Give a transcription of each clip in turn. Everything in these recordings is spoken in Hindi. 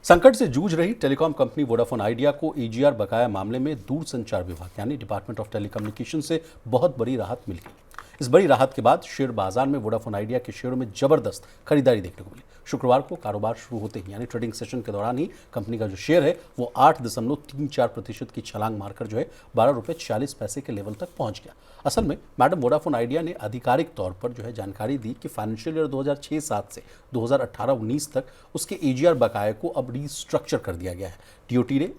संकट से जूझ रही टेलीकॉम कंपनी वोडाफोन आइडिया को एजीआर बकाया मामले में दूरसंचार विभाग यानी डिपार्टमेंट ऑफ टेलीकम्युनिकेशन से बहुत बड़ी राहत मिल गई। इस बड़ी राहत के बाद शेयर बाजार में वोडाफोन आइडिया के शेयरों में जबरदस्त खरीदारी देखने को मिली। शुक्रवार को कारोबार शुरू होते ही यानी ट्रेडिंग सेशन के दौरान ही कंपनी का जो शेयर है वो 8.34% की छलांग मारकर जो है 12 रुपये 40 पैसे के लेवल तक पहुंच गया। असल में मैडम वोडाफोन आइडिया ने आधिकारिक तौर पर जो है जानकारी दी कि फाइनेंशियल ईयर 2006-7 से 2018-19 तक उसके एजीआर बकाये को अब रिस्ट्रक्चर कर दिया गया है। टीओटी ने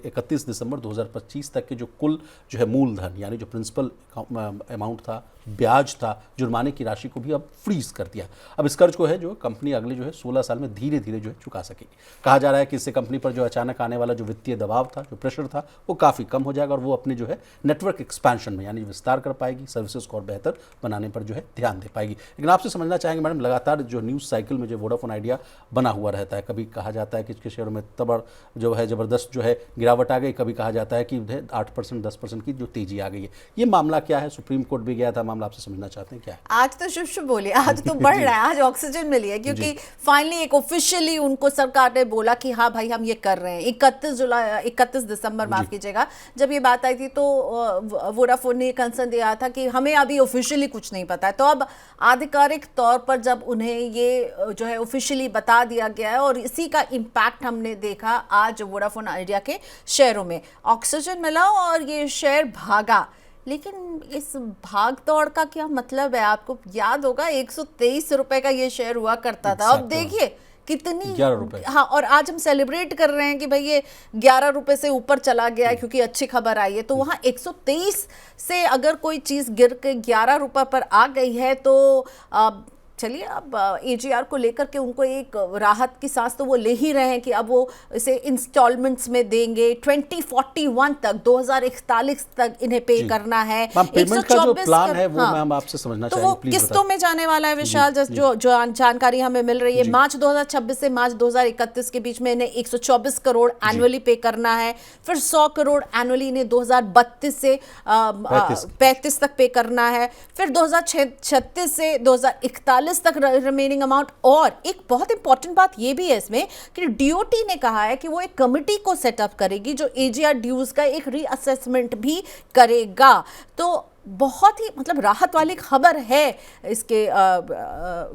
31 दिसंबर 2025 तक के जो कुल जो है मूलधन यानी जो प्रिंसिपल अमाउंट था, ब्याज था, जुर्माने की राशि को भी अब फ्रीज कर दिया। अब इस कर्ज को है जो कंपनी अगले जो है 16 साल में धीरे धीरे जो है चुका सकेगी। कहा जा रहा है कि इससे कंपनी पर जो अचानक आने वाला जो वित्तीय दबाव था, जो प्रेशर था, वो काफ़ी कम हो जाएगा और वो अपने जो है नेटवर्क एक्सपेंशन में यानी विस्तार कर पाएगी, सर्विसेज को और बेहतर बनाने पर जो है ध्यान दे पाएगी। लेकिन आपसे समझना चाहेंगे मैडम, लगातार जो न्यूज़ साइकिल में जो वोडाफोन आइडिया बना हुआ रहता है, कभी कहा जाता है कि इसके शेयरों में तब जो है ज़बरदस्त जो है गिरावट आ गई, कभी कहा जाता है कि 8% 10% की जो तेजी आ गई है। ये मामला क्या है? सुप्रीम कोर्ट भी गया था मामला, आपसे समझना चाहते हैं क्या है? आज तो शुभ शुभ बोलिए, आज तो बढ़ रहा है, आज ऑक्सीजन मिली है क्योंकि फाइनली एक ऑफिशियली उनको सरकार ने बोला कि हाँ भाई हम ये कर रहे हैं। 31 दिसंबर माफ कीजिएगा, जब ये बात आई थी तो वोडाफोन ने कंसर्न दिया था कि हमें अभी ऑफिशियली कुछ नहीं पता है। तो अब आधिकारिक तौर पर जब उन्हें ये जो है ऑफिशियली बता दिया गया है और इसी का इम्पैक्ट हमने देखा आज वोडाफोन आइडिया के शेयरों में। ऑक्सीजन मिला और ये शेयर भागा, लेकिन इस भाग दौड़ का क्या मतलब है? आपको याद होगा 123 रुपए का ये शेयर हुआ करता था, अब देखिए कितनी 11 रुपए। हाँ, और आज हम सेलिब्रेट कर रहे हैं कि भाई ये 11 रुपए से ऊपर चला गया है क्योंकि अच्छी खबर आई है। तो वहाँ 123 से अगर कोई चीज़ गिर के 11 रुपए पर आ गई है तो चलिए अब एजीआर को लेकर के उनको एक राहत की सांस तो वो ले ही रहे हैं कि अब वो इसे इंस्टॉलमेंट्स में देंगे। 2041 तक 2041 तक इन्हें पे करना है। पेमेंट का जो प्लान है वो मैम आपसे समझना तो चाहेंगे, वो किस्तों में जाने वाला है विशाल, जो जानकारी हमें मिल रही है। मार्च 2026 से मार्च 2031 के बीच में इन्हें 124 करोड़ एनुअली पे करना है। फिर 100 करोड़ एनुअली इन्हें 2032 से 35 तक पे करना है। फिर 2036 से 2041 तक रिमेनिंग अमाउंट। और एक बहुत इंपॉर्टेंट बात ये भी है इसमें कि डीओटी ने कहा है कि वो एक कमिटी को सेटअप करेगी जो एजीआर ड्यूज का एक रीअसेसमेंट भी करेगा। तो बहुत ही मतलब राहत वाली खबर है इसके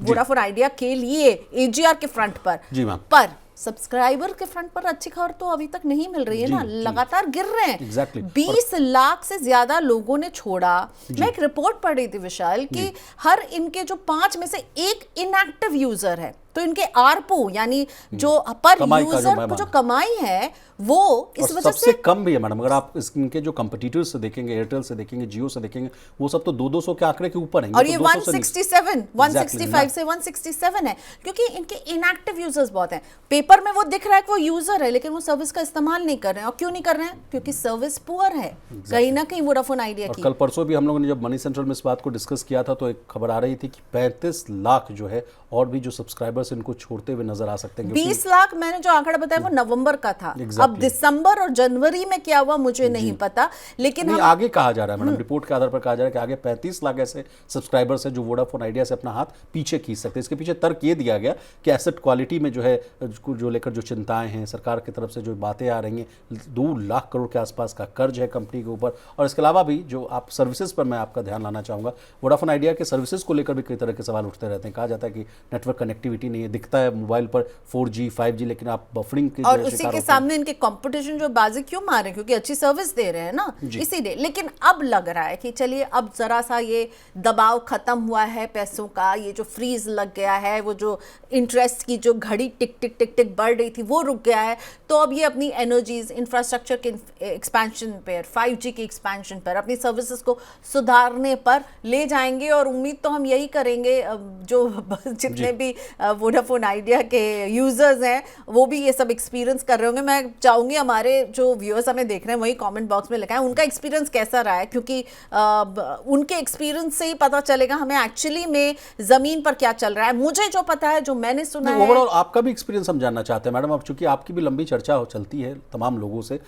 वोडाफोन आइडिया के लिए एजीआर के फ्रंट पर। जी मैम, पर सब्सक्राइबर के फ्रंट पर अच्छी खबर तो अभी तक नहीं मिल रही है ना, लगातार गिर रहे हैं। 20 लाख से ज्यादा लोगों ने छोड़ा। मैं एक रिपोर्ट पढ़ रही थी विशाल कि हर इनके जो 5 में से एक इनएक्टिव यूजर है। तो इनके आरपू यानी जो पर यूजर जो कमाई है वो इस वजह सबसे कम भी है मैडम। अगर आप इनके जो कंपटीटर्स से देखेंगे, एयरटेल से देखेंगे, जियो से देखेंगे, वो सब तो 200 के आंकड़े के ऊपर हैं। और ये 167 165 से 167 है क्योंकि इनके इनएक्टिव यूजर्स बहुत हैं। पेपर में वो दिख रहा है कि वो यूजर है लेकिन वो सर्विस का इस्तेमाल नहीं कर रहे हैं। और क्यों नहीं कर रहे हैं? क्योंकि सर्विस पुअर है कहीं ना कहीं वोडाफोन आइडिया की। कल परसों भी हम लोगों ने जब मनी सेंट्रल में इस बात को डिस्कस किया था तो एक खबर आ रही थी कि 35 लाख जो है और भी जो सब्सक्राइबर्स इनको छोड़ते हुए नजर आ सकते हैं। 20 लाख मैंने जो आंकड़ा बताया वो नवंबर का था। अब दिसंबर और जनवरी में क्या हुआ मुझे नहीं पता, लेकिन आगे कहा जा रहा है मैडम, रिपोर्ट के आधार पर कहा जा रहा है कि आगे 35 लाख ऐसे सब्सक्राइबर्स हैं जो वोडाफोन आइडिया से अपना हाथ पीछे खींच सकते हैं। इसके पीछे तर्क ये दिया गया कि एसेट क्वालिटी में जो है जो लेकर जो चिंताएं हैं, सरकार की तरफ से जो बातें आ रही हैं, 2 लाख करोड़ के आसपास का कर्ज है कंपनी के ऊपर। और इसके अलावा भी जो आप सर्विसेज पर मैं आपका ध्यान लाना चाहूंगा, वोडाफोन आइडिया के सर्विसेज को लेकर भी कई तरह के सवाल उठते रहते हैं। कहा जाता है कि नेटवर्क कनेक्टिविटी नहीं है, दिखता है मोबाइल पर 4G 5G लेकिन आप बफरिंग के और उसी के सामने इनके कंपटीशन जो बाजी क्यों मारे, क्योंकि अच्छी सर्विस दे रहे हैं ना इसीलिए। लेकिन अब लग रहा है कि चलिए अब जरा सा ये दबाव खत्म हुआ है पैसों का, ये जो फ्रीज लग गया है, वो जो इंटरेस्ट की जो घड़ी टिक टिक टिक टिक बढ़ रही थी वो रुक गया है। तो अब ये अपनी एनर्जीज इंफ्रास्ट्रक्चर के एक्सपेंशन पर, 5G के एक्सपेंशन पर, अपनी सर्विसेज को सुधारने पर ले जाएंगे। और उम्मीद तो हम यही करेंगे जो जितने भी वोडाफोन आइडिया के यूजर्स हैं वो भी ये सब एक्सपीरियंस कर रहे होंगे। मैं चाहूंगी हमारे जो व्यूअर्स हमें देख रहे हैं वही कमेंट बॉक्स में लिखाएं उनका एक्सपीरियंस कैसा रहा है, क्योंकि उनके एक्सपीरियंस से ही पता चलेगा हमें एक्चुअली में जमीन पर क्या चल रहा है। मुझे जो पता है, जो मैंने सुना है, ओवरऑल आपका भी एक्सपीरियंस हम जानना चाहते हैं मैडम। अब चूंकि आपकी भी लंबी चर्चा चलती है तमाम लोगों से,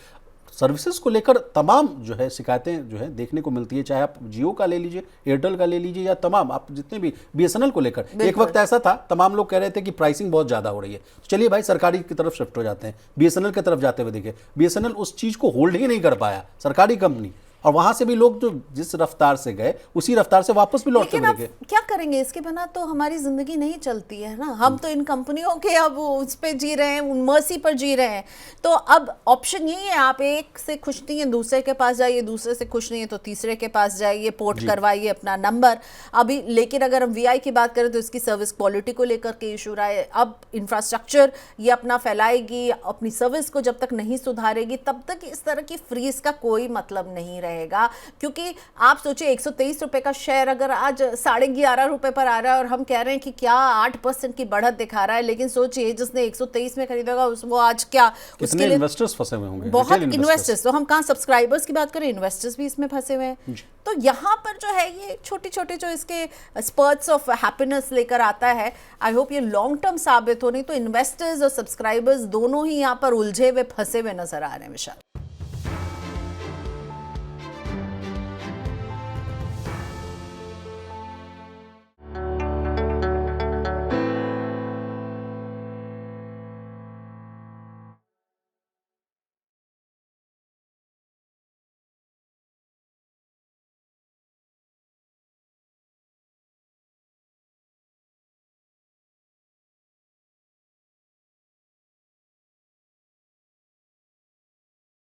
सर्विसेज को लेकर तमाम जो है शिकायतें जो है देखने को मिलती है, चाहे आप जियो का ले लीजिए, एयरटेल का ले लीजिए, या तमाम आप जितने भी बीएसएनएल को लेकर एक वक्त ऐसा था तमाम लोग कह रहे थे कि प्राइसिंग बहुत ज़्यादा हो रही है। तो चलिए भाई सरकारी की तरफ शिफ्ट हो जाते हैं, बीएसएनएल की तरफ जाते हुए देखिए बीएसएनएल उस चीज़ को होल्ड ही नहीं कर पाया, सरकारी कंपनी, और वहां से भी लोग जो जिस रफ्तार से गए उसी रफ्तार से वापस भी लौटते लेकिन हुए अब देखे। क्या करेंगे, इसके बिना तो हमारी जिंदगी नहीं चलती है ना। हम तो इन कंपनियों के अब उस पे जी रहे हैं, उन मर्सी पर जी रहे हैं। तो अब ऑप्शन यही है, आप एक से खुश नहीं है दूसरे के पास जाइए, दूसरे से खुश नहीं है तो तीसरे के पास जाइए, पोर्ट करवाइए अपना नंबर। अभी लेकिन अगर हम वीआई की बात करें तो इसकी सर्विस क्वालिटी को लेकर के इशू रहा है। अब इंफ्रास्ट्रक्चर ये अपना फैलाएगी, अपनी सर्विस को जब तक नहीं सुधारेगी तब तक इस तरह की फ्रीज का कोई मतलब नहीं रहेगा। क्योंकि आप सोचिए 123 रुपए का शेयर अगर आज 11.5 रुपए पर आ रहा है और हम कह रहे हैं कि क्या 8% की बढ़त दिखा रहा है, लेकिन सोचिए जिसने 123 में खरीदेगा वो आज क्या कितने इन्वेस्टर्स फंसे हुए होंगे, बहुत इन्वेस्टर्स। तो हम कहाँ सब्सक्राइबर्स की बात करें, इन्वेस्टर्स भी इसमें फंसे हुए हैं। तो यहाँ पर जो है ये छोटे छोटे जो इसके स्पर्ट्स ऑफ हैप्पीनेस लेकर आता है, आई होप ये लॉन्ग टर्म साबित हो, नहीं तो इन्वेस्टर्स और सब्सक्राइबर्स दोनों ही यहाँ पर उलझे हुए फंसे हुए नजर आ रहे हैं विशाल।